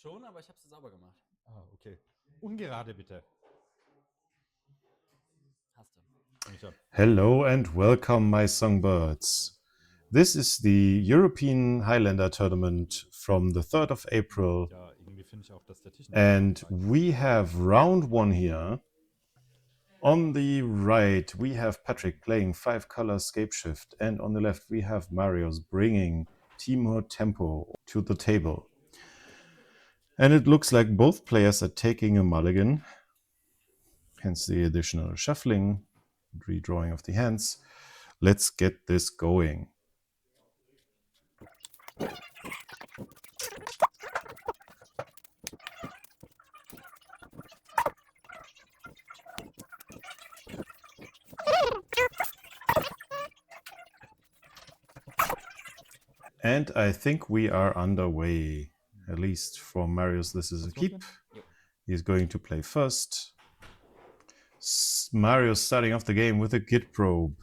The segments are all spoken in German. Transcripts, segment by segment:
schon, aber ich habe sie sauber gemacht. Ah, okay. Ungerade bitte. Hast du. Hello and welcome, my songbirds. This is the European Highlander tournament from the 3rd of April, Ja, irgendwie finde ich auch, dass der Tisch nicht and so we have round one here. On the right, we have Patrick playing 5-color Scape Shift, and on the left, we have Marius bringing Timur Tempo to the table. And it looks like both players are taking a mulligan, hence the additional shuffling, redrawing of the hands. Let's get this going. And I think we are underway. At least for Marius, this is a keep. He's going to play first. Marius starting off the game with a git probe,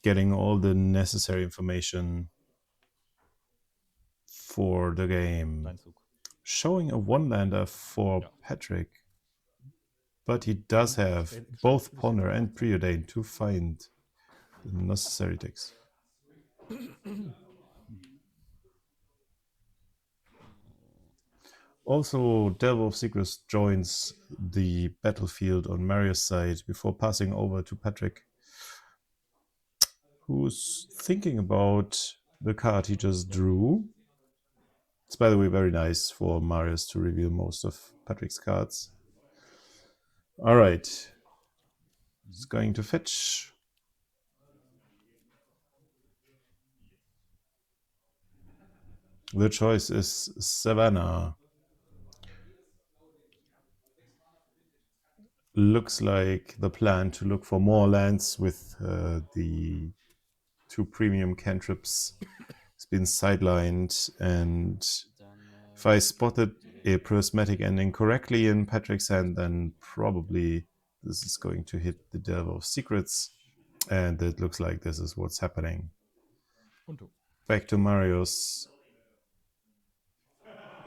getting all the necessary information for the game. Showing a one-lander for Patrick, but he does have both Ponder and Preordain to find the necessary ticks. Also, Delve of Secrets joins the battlefield on Marius' side before passing over to Patrick, who's thinking about the card he just drew. It's, by the way, very nice for Marius to reveal most of Patrick's cards. All right. He's going to fetch. The choice is Savannah. Looks like the plan to look for more lands with the 2 premium cantrips has been sidelined, and if I spotted a prismatic ending correctly in Patrick's hand, then probably this is going to hit the Delve of Secrets, and it looks like this is what's happening. Back to Marius.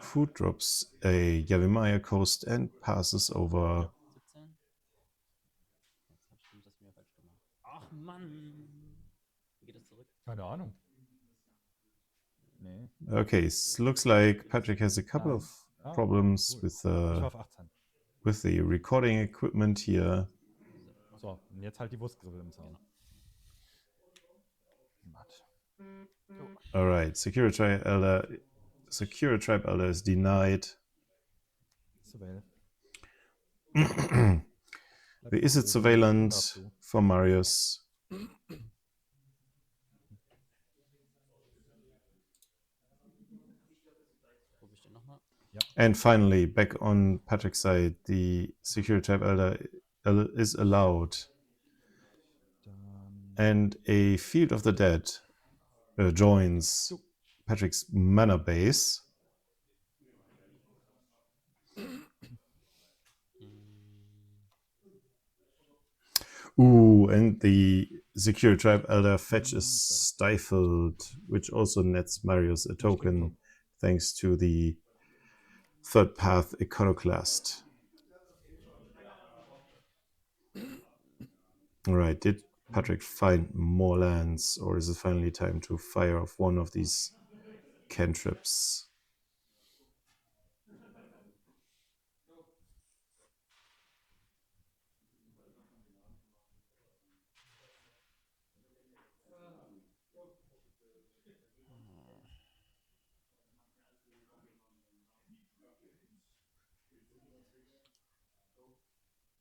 Food drops a Yavimaya Coast and passes over. 17. Jetzt habe ich das mir falsch gemacht. Ach Mann! Wie geht das zurück? Keine Ahnung. Nee. Okay, so looks like Patrick has a couple of problems with the recording equipment here. So, und jetzt halt die Wurstgrippe im Zaun. All right, Secure Tribe Elder is denied. The Is It Surveillance for Marius. And finally, back on Patrick's side, the Secure Tribe Elder is allowed. And a Field of the Dead joins Patrick's mana base. Ooh, and the Secure Tribe Elder fetch is stifled, which also nets Marius a token thanks to the Third Path Iconoclast. Alright, did Patrick find more lands, or is it finally time to fire off one of these cantrips?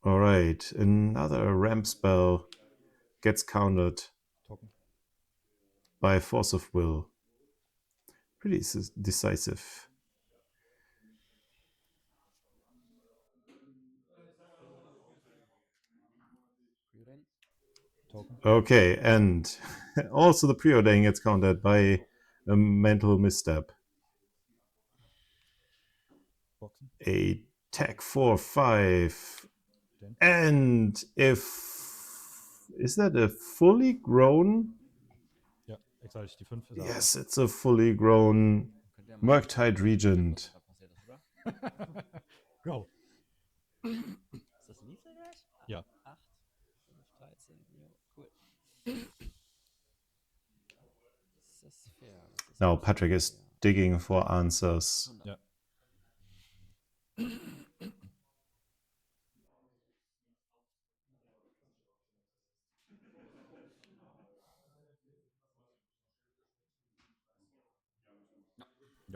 Alright, another ramp spell gets countered by Force of Will. Pretty decisive. Okay, and also the preordain gets countered by a mental misstep. A tech 4/5. And if... Is that a fully grown? Ja, exile ich die 5. Yes, it's a fully grown der mal Murktide Regent. was da passiert ist, oder? Go. Ist das Lethal gleich? Ja. 8, 5, 13, jo, cool. Ist das fair? Das ist Now absolut Patrick is fair. digging for answers. 100. Ja.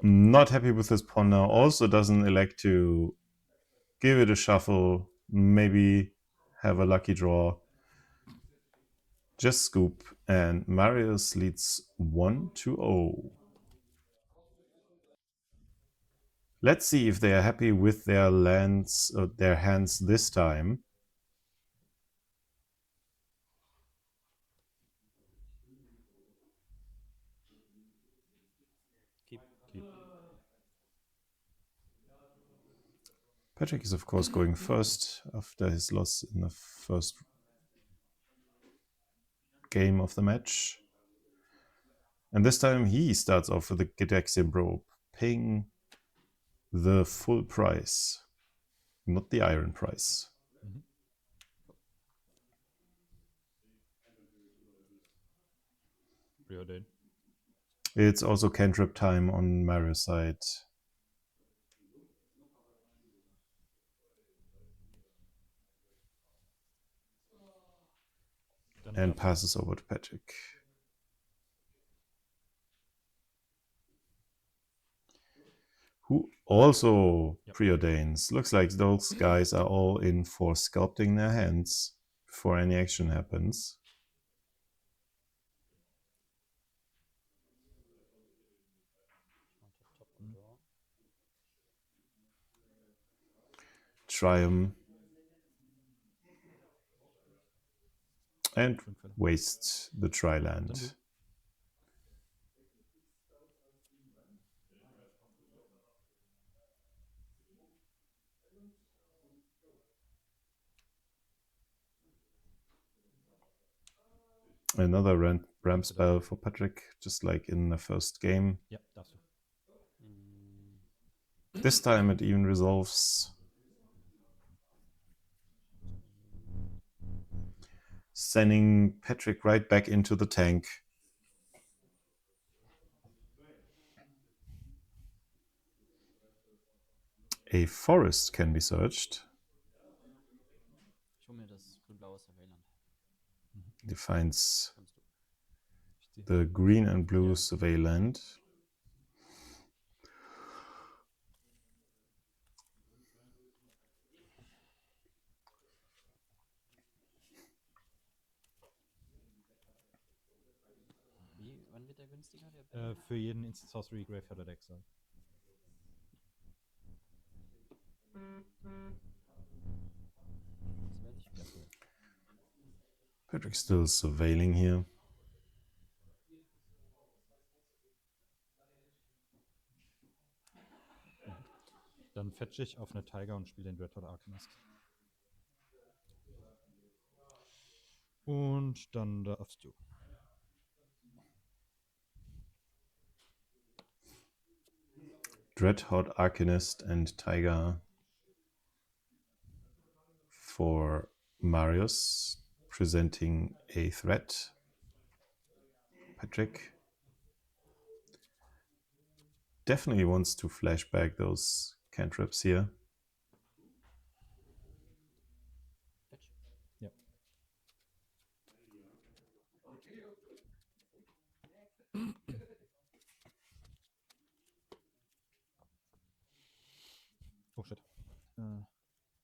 Not happy with this pawn now. Also doesn't elect to give it a shuffle. Maybe have a lucky draw. Just scoop. And Marius leads 1-0. Let's see if they are happy with their lands, their hands this time. Keep. Patrick is, of course, going first after his loss in the first game of the match. And this time he starts off with the Gitaxian Probe, paying the full price, not the iron price. Mhm. Preordain. It's also cantrip time on Mario's side. Dann And darfst passes over to Patrick. Who also Yep. preordains. Looks like those guys are all in for sculpting their hands before any action happens. Top und Draw. Try 'em. And Schwingfälle. waste the try land. Dann du. Another ramp spell for Patrick, just like in the first game. Ja, darfst du. This time it even resolves. Sending Patrick right back into the tank. A forest can be searched. Ich hole mir das grün-blaue Surveillant. Defines Kommst du? Ich zieh. the green and blue Yeah. survey land. Wann wird der günstiger? Der Für jeden Instant Sorcery Graveyard oder Exile. Das werde ich wissen. Patrick's still surveilling here. Dann fetche ich auf eine Tiger und spiele den Dreadhorde Arcanist. Und dann darfst du. Dreadhorde Arcanist and Tiger for Marius, presenting a threat. Patrick definitely wants to flash back those cantrips here. Fetch. Ja. Oh shit.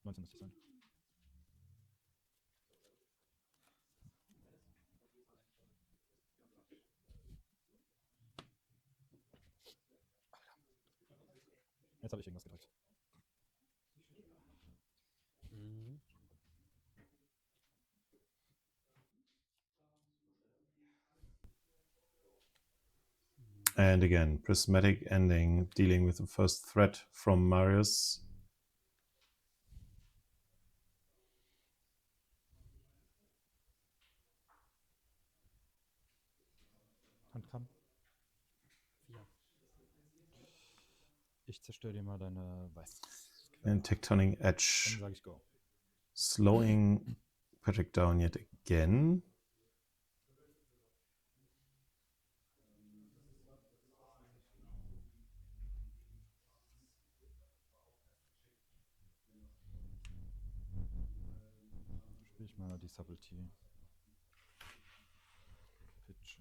19 müsste es sein. Jetzt habe ich irgendwas gedrückt. Mhm. And again, prismatic ending, dealing with the first threat from Marius. Handkamm. 4. Ich zerstöre dir mal deine Weiß. And Tectonic Dann Edge sage ich Go. slowing Patrick down yet again. Spiele ich mal die Subtlety. Pitch.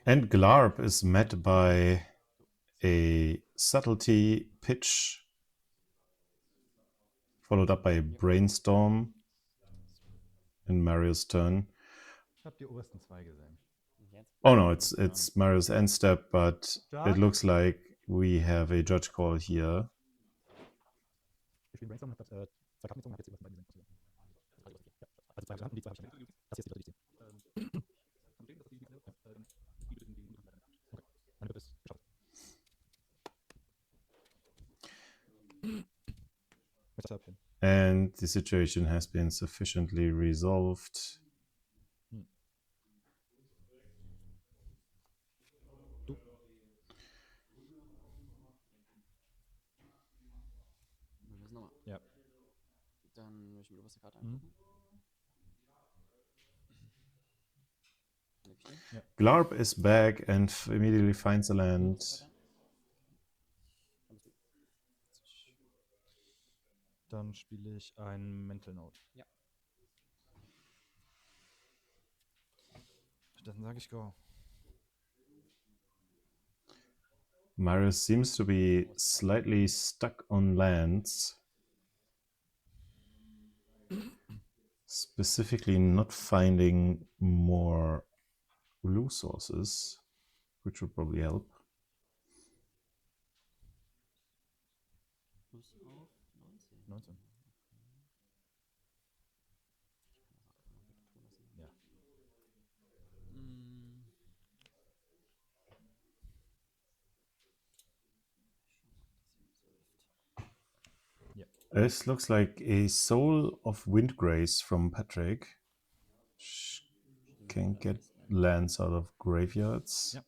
And Glarp is met by a subtlety pitch, followed up by a brainstorm in Mario's turn. Ich habe die obersten zwei gesehen. Oh no, it's Mario's end step, but it looks like we have a judge call here. Ich spiele Brainstorm, habe zwei Karten gezogen, habe jetzt die obersten beiden gesehen. Also zwei Karten, die zwei habe ich nicht. Das hier ist die dritte. Okay, meine Bitte ist geschafft. And the situation has been sufficiently resolved. Ja. Dann will ich mir die oberste Karte angucken. Ja. Glarp is back and immediately finds a land. Dann spiele ich ein Mental Note. Ja. Dann sage ich Go. Mario seems to be slightly stuck on lands. Specifically not finding more blue sources, which would probably help. Plus auf 19. 19. Ja. This looks like a Soul of Windgrace from Patrick. Can get lands out of graveyards. Ja.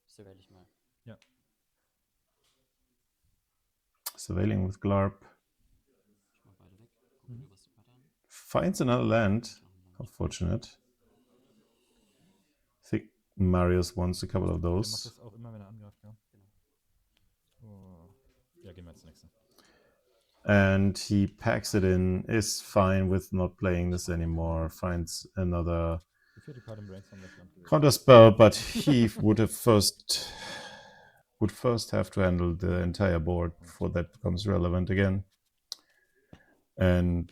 Surveil ich mal. Ja. Surveilling with Glarp. Ich mach beide weg. Guck mir die oberste Karte an. Finds another land. How fortunate. I think Marius wants a couple of Der macht those. das auch immer, wenn er angreift, ja? Genau. Oh. Ja, gehen wir jetzt nächste. And he packs it in, is fine with not playing this anymore, finds another Die vierte Karte im Brainstorm wäre Land gewesen. counter spell, but he would first have to handle the entire board before that becomes relevant again. And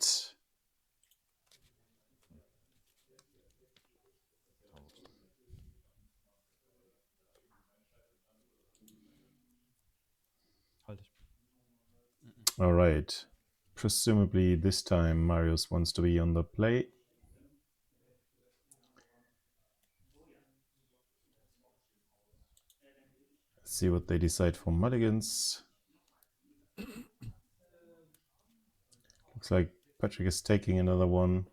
Halt ich. all right, presumably this time Marius wants to be on the play. Let's see what they decide for mulligans. Looks like Patrick is taking another one.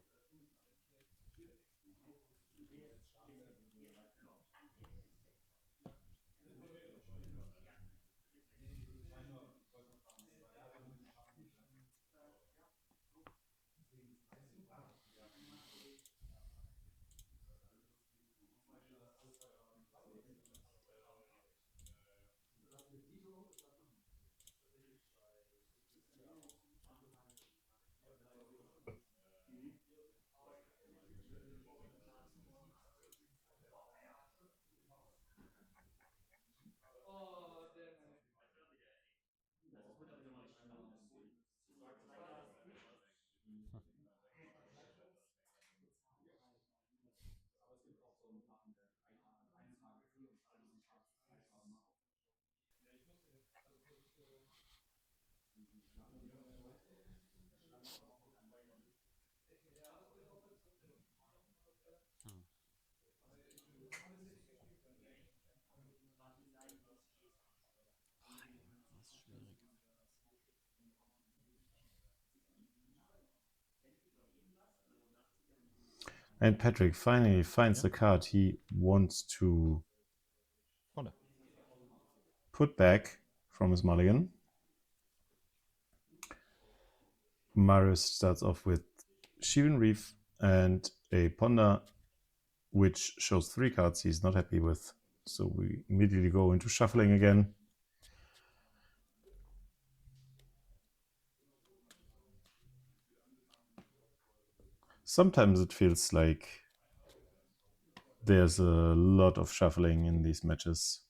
And Patrick finally finds the card he wants to Runde. put back from his mulligan. Marius starts off with Sheeran Reef and a Ponder, which shows 3 cards he's not happy with. So we immediately go into shuffling again. Sometimes it feels like there's a lot of shuffling in these matches.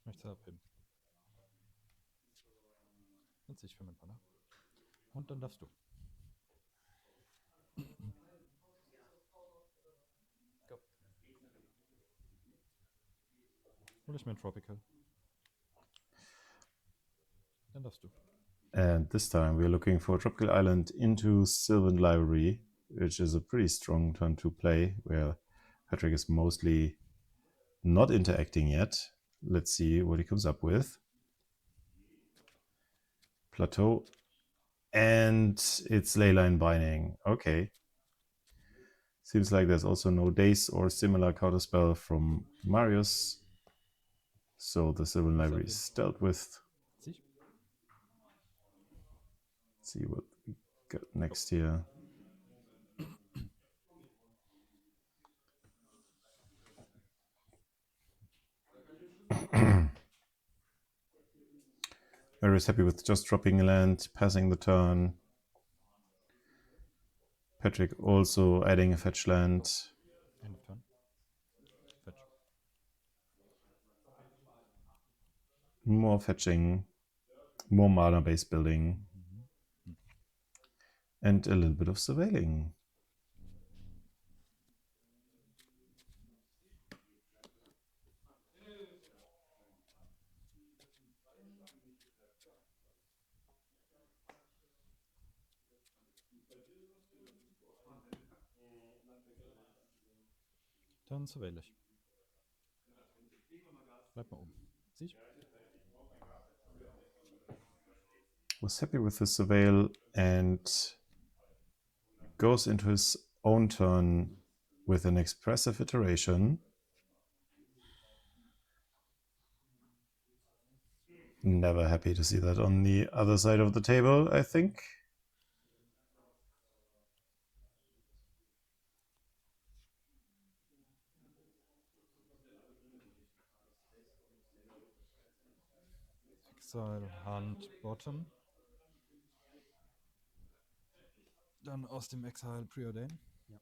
Möchtest du abheben? Dann ziehe ich für meinen Panner. Und dann darfst du. Go. Hol ich mir ein Tropical. Dann darfst du. And this time we're looking for Tropical Island into Sylvan Library, which is a pretty strong turn to play, where Patrick is mostly not interacting yet. Let's see what he comes up with. Plateau. And it's Leyline Binding. Okay. Seems like there's also no Daze or similar counterspell from Marius. So the Sylvan Library is dealt with. Let's see what we got next here. Marius happy with just dropping a land, passing the turn. Patrick also adding a fetch land. End of turn. Fetch. More fetching. More mana base building. And a little bit of surveilling. Dann surveille ich. Bleib mal oben. Sieh ich? Was happy with the surveil and goes into his own turn with an expressive iteration. Never happy to see that on the other side of the table, I think. Exile, Hand, Bottom. Dann aus dem Exile Preordain. Ja.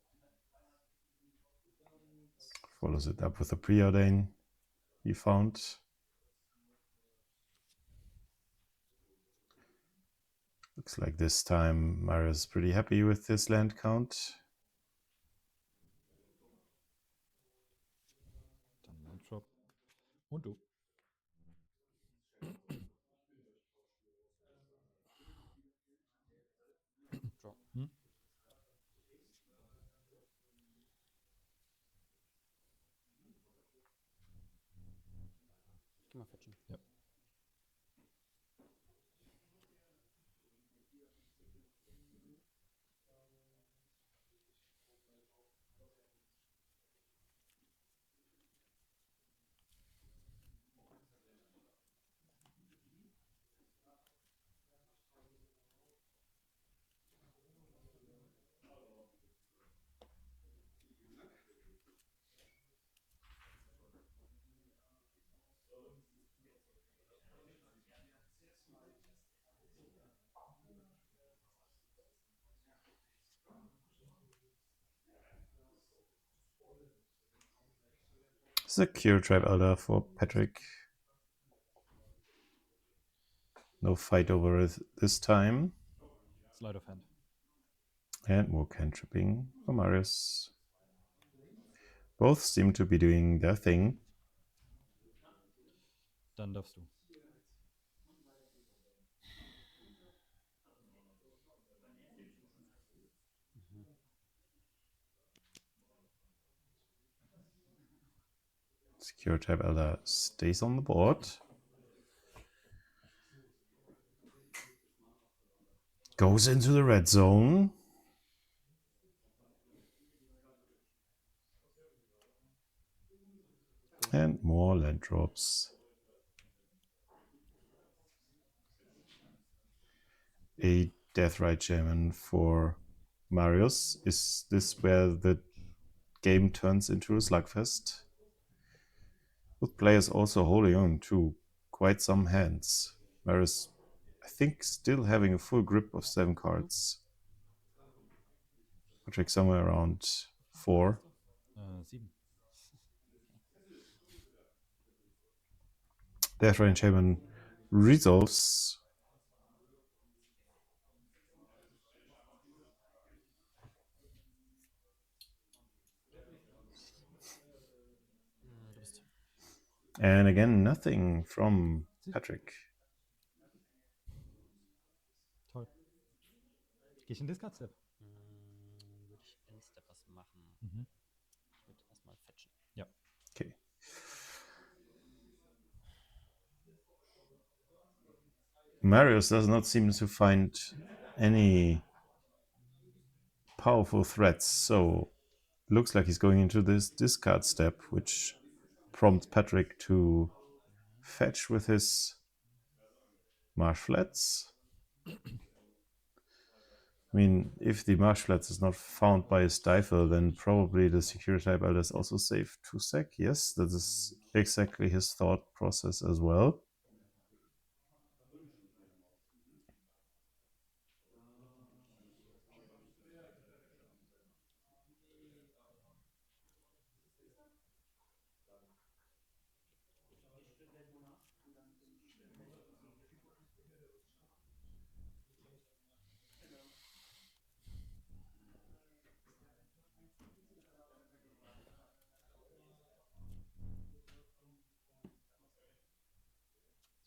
Follows it up with a Preordain he found. Looks like this time Marius is pretty happy with his land count. Dann mein Drop. Und du. Draw. Hm? Geh mal fetchen. Ja. Secure Tribe Elder for Patrick. No fight over it this time. Slide of Hand. And more cantripping for Marius. Both seem to be doing their thing. Dann darfst du. Secure Type Elder stays on the board. Goes into the red zone. And more land drops. A Deathrite Shaman for Marius. Is this where the game turns into a slugfest? With players also holding on to quite some hands. Marius, I think, still having a full grip of 7 cards. Patrick somewhere around 4. 7. Deathrite Shaman resolves. Du bist. And again, nothing from Patrick. Toll. Gehe ich in Discard-Step? Würde ich Endstep was machen. Mhm. Ich würde erstmal fetchen. Ja. Okay. Marius does not seem to find any powerful threats, so looks like he's going into this discard step, which prompts Patrick to fetch with his Marsh Flats. I mean, if the Marsh Flats is not found by a Stifle, then probably the Security Type Elder is also safe to sack. Yes, that is exactly his thought process as well.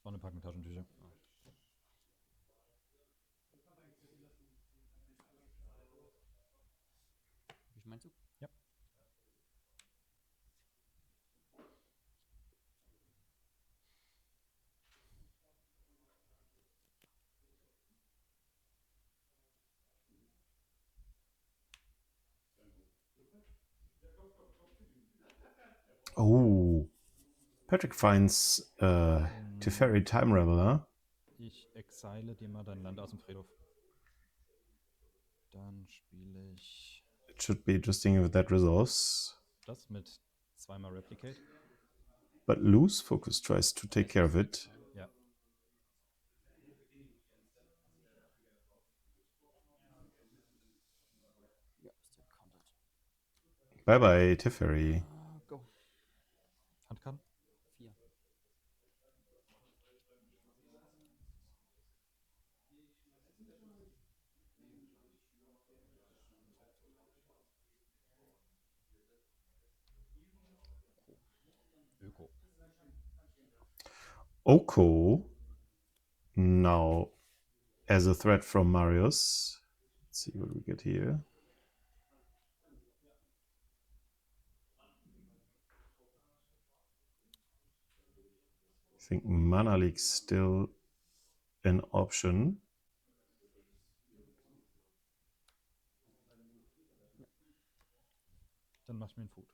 Das war eine Packung Taschentücher. Wie meinst du? Ja. Oh, Patrick finds Teferi Time Raveler. Ich exile dir mal dein Land aus dem Friedhof. Dann spiele ich It should be interesting if that resolves. das mit 2-mal Replicate. But Loose Focus tries to take care of it. Ja. Ja, ist der countered. Bye bye, Teferi. Go. Handkarten? 4. Öko. Oko now as a threat from Marius. Let's see what we get here. I think Mana Leak still an option. Dann mach ich mir einen Food.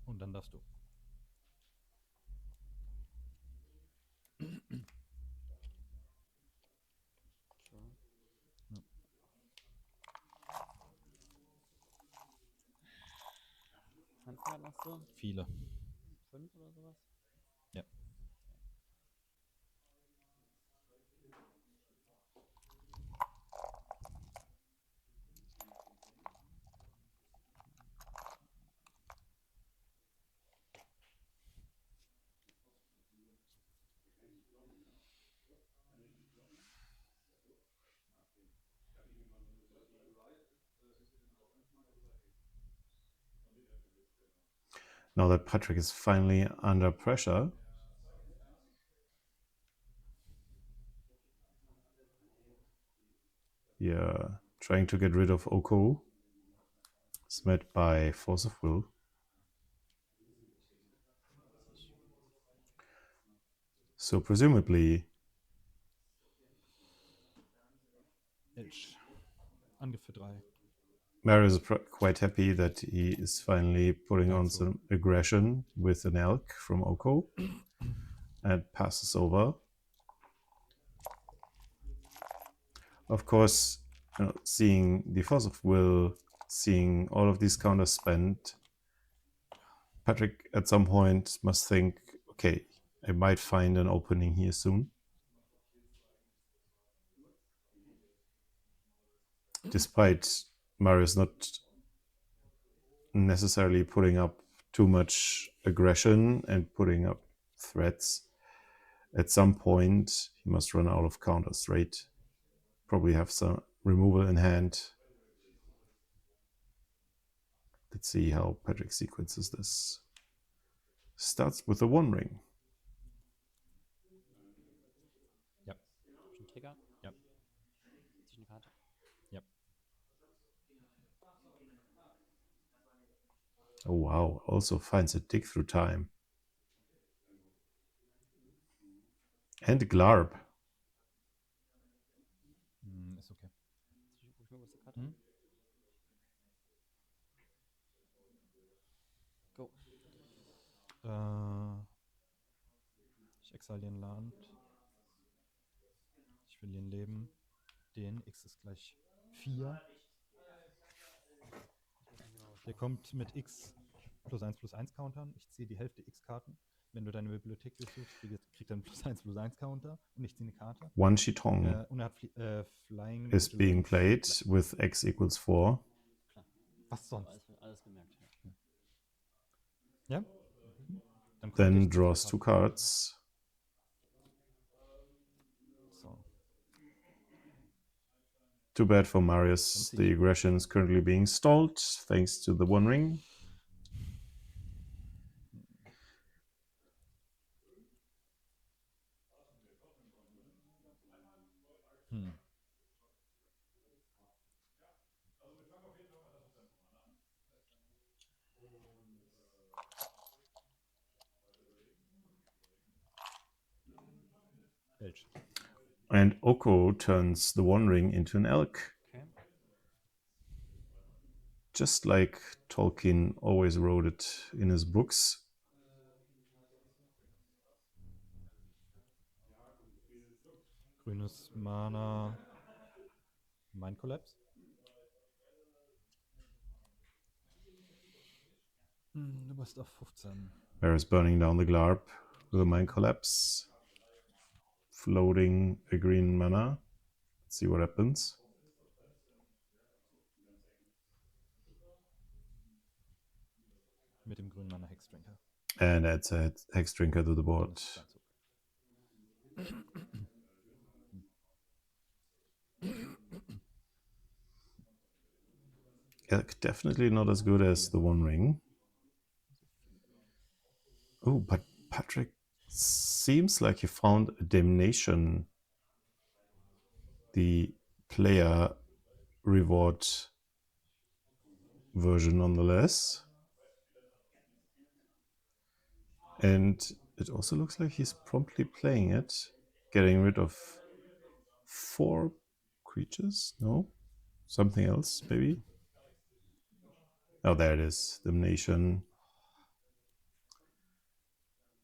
Und dann darfst du. So. Ja. Handkarten hast du? Viele. 5 oder sowas? Ja. Now that Patrick is finally under pressure. Yeah, trying to get rid of Oko. Is met by Force of Will. So presumably Welch. Angriff für 3. Marius is quite happy that he is finally putting on Dazu. some aggression with an elk from Oko and passes over. Of course, seeing the force of will, seeing all of these counters spent, Patrick at some point must think, okay, I might find an opening here soon. Despite Marius not necessarily putting up too much aggression and putting up threats, at some point he must run out of counters, right? Probably have some removal in hand. Let's see how Patrick sequences this. Starts with a One Ring. Yep. Trigger? Yep. Zieh eine Karte. Yep. Oh wow, also finds a Dig Through Time. And Glarb. Ist okay. Zieh ruhig mal kurz eine Karte. Hm? Go. Ich exiliere ein Land. Ich verliere ein Leben. Den X ist gleich 4. Der kommt mit X +1/+1 Countern. Ich ziehe die Hälfte X-Karten. Wenn du deine Bibliothek durchsuchst, kriegt er einen +1/+1 Counter und ich ziehe eine Karte. One Shitong Und er hat Flying is being played with X equals 4. Klar. Was sonst? Alles gemerkt. Ja? Dann Then draws 2 cards. So. Too bad for Marius. The aggression is currently being stalled thanks to the One Ring. Welch. And Oko turns the One Ring into an elk. Okay. Just like Tolkien always wrote it in his books. Grünes Mana. Mind Collapse. Du bist auf 15. Marius burning down the Glarb with a Mind Collapse. Floating a green mana. Let's see what happens. Mit dem grünen Mana Hexdrinker. And adds a Hex Drinker to the Dann board. ist es dein Zug. Elk definitely not as good as the One Ring. Oh, but Patrick seems like he found a Damnation, the player reward version nonetheless. And it also looks like he's promptly playing it, getting rid of 4 creatures. No? Something else, maybe? Oh, there it is. Damnation.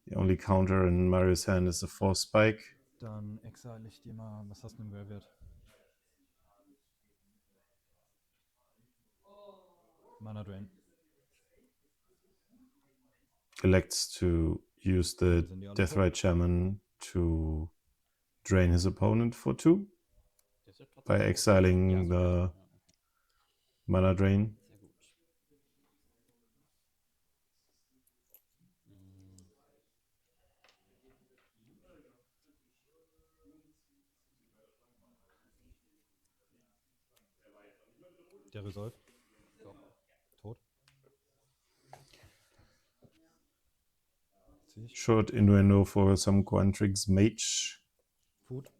The only counter in Mario's hand is a 4 spike. Dann exile ich dir mal. Was hast du im Graveyard? Mana Drain. Elects to use the Sind die alle Deathrite Shaman to drain his opponent for 2 Das ist trotzdem by gut. exiling Ja, the super. Ja, okay. mana drain. Sehr gut. Der Resolve. Go. Tot. Zieh ich. Short innuendo for some Quantrix Mage Food.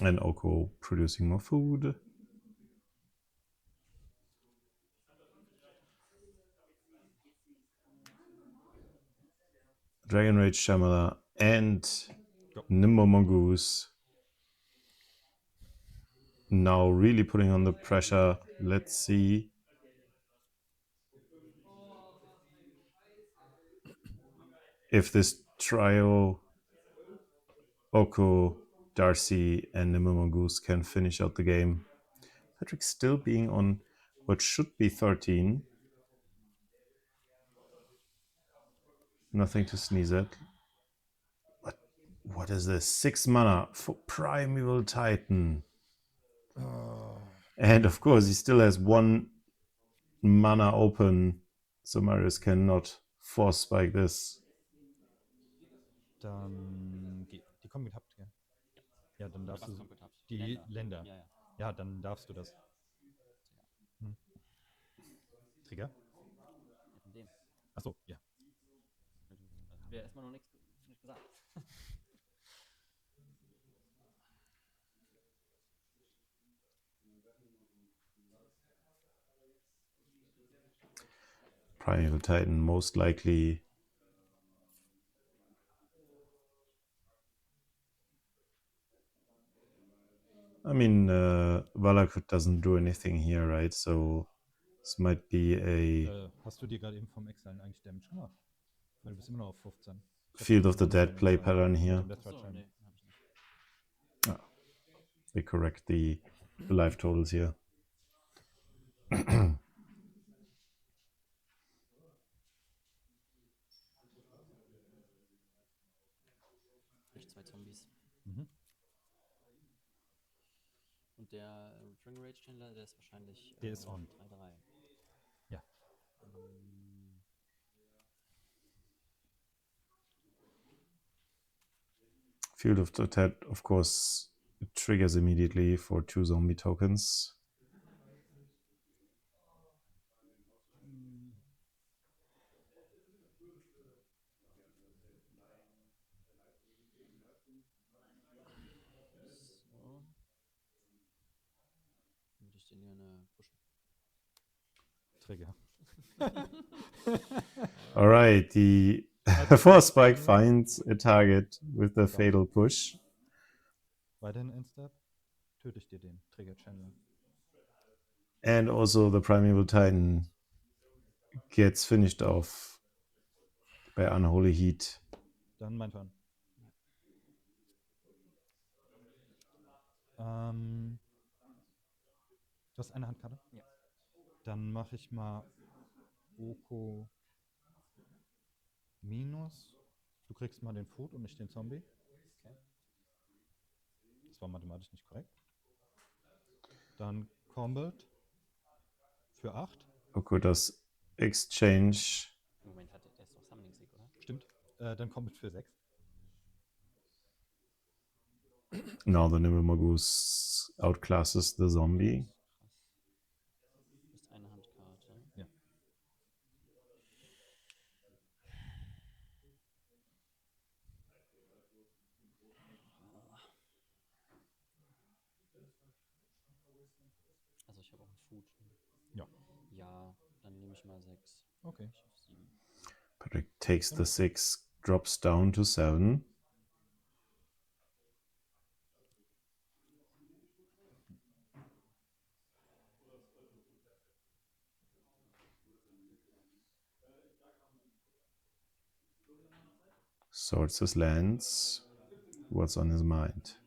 and Oko producing more food. Dragon Rage Shamala and Go. Nimbo Mongoose now really putting on the pressure. Let's see. If this trio, Oko, Darcy, and Nimble Mongoose can finish out the game. Patrick still being on what should be 13. Nothing to sneeze at. What is this? 6 mana for Primeval Titan. And of course, he still has 1 mana open, so Marius cannot force spike this. Dann die kommen getappt, ja. Ja, dann Oder darfst was du kommt getappt? die Länder. Ja, ja. Ja, dann darfst du das. Trigger? Ja, von dem. Achso, ja. Also, wir erstmal noch nichts gesagt. Primeval Titan most likely. I mean, Valakut doesn't do anything here, right? So this might be a Hast du dir gerade eben vom Exilen eigentlich Damage gemacht? Weil du bist immer noch auf 15. Field of the Dead play pattern here. Achso, nee, hab ich nicht. They correct the life totals here. Durch 2 Zombies. Mhm. Und der Ring Rage Händler, der ist wahrscheinlich Der ist on. 3-3. Ja. Field of the Dead, of course, triggers immediately for 2 zombie tokens. So. Würde ich den gerne pushen. Trigger. All right, the force spike finds a target with the fatal push. Weiterhin Endstep. Töte ich dir den Trigger Channel. And also the Primeval Titan gets finished off by Unholy Heat. Dann mein Turn. Du hast eine Handkarte? Ja. Dann mache ich mal Oko minus. Du kriegst mal den Food und nicht den Zombie. Okay. Das war mathematisch nicht korrekt. Dann Combat für 8. Oko does exchange. Moment, der ist doch Summoning Sick, oder? Stimmt. Dann Combat für 6. Now the Nimble Mongoose outclasses the zombie. Krass. Ist eine Handkarte. Ja. Also ich habe auch einen Food. Ja. Ja, dann nehme ich mal 6. Okay. Ich auf 7. Patrick takes the 6, drops down to 7. Sorts his lands. What's on his mind?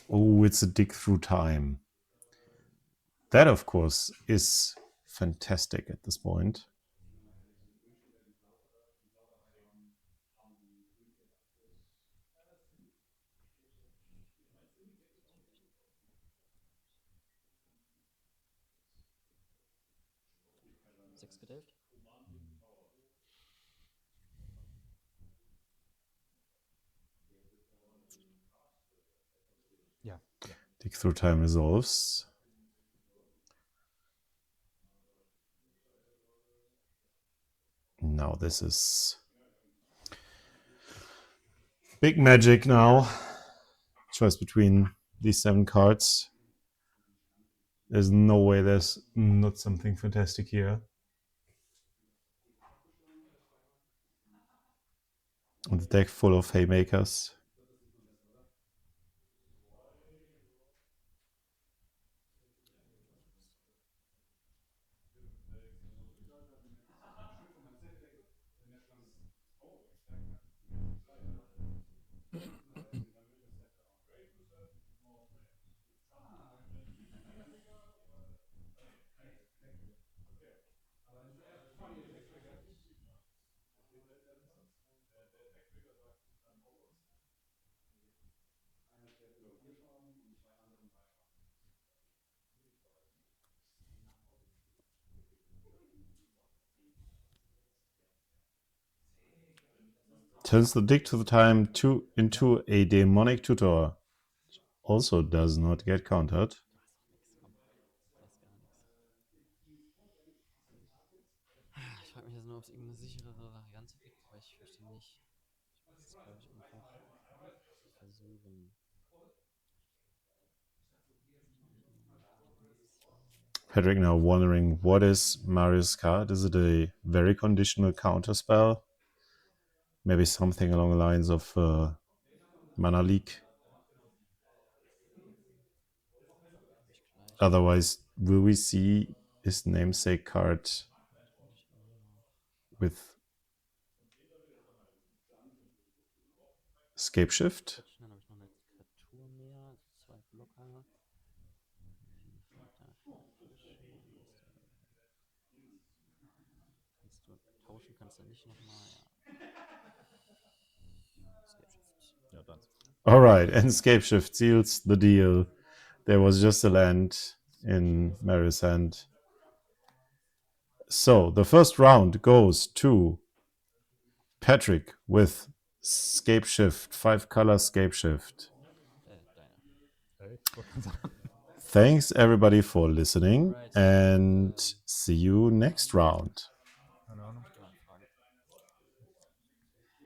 Oh, it's a dig through time. That, of course, is fantastic at this point. Sechs gedelft? Ja. Dig through time resolves. Now this is big magic now. Choice between these 7 cards. There's no way there's not something fantastic here. Und a deck full of haymakers. Turns the dick to the time into a demonic tutor. Also does not get countered. Ich frage mich jetzt nur, ob es irgendeine sicherere Variante gibt, aber ich fürchte nicht. Ich muss es, glaube ich, einfach versuchen. Patrick now wondering, what is Mario's card? Is it a very conditional counter spell? Maybe something along the lines of Mana Leak. Otherwise, will we see his namesake card with Escape Shift? Dann habe ich noch eine Kreatur mehr, also 2 Blocker. Tauschen kannst du nicht nochmal, ja. Escape Shift. Ja, dann. Alright, and Escape Shift seals the deal. There was just a land in Mario's hand. So, the first round goes to Patrick with Scape Shift, 5-color Scape Shift. Hey, ich wollte gerade sagen. Thanks everybody for listening and see you next round. Keine Ahnung.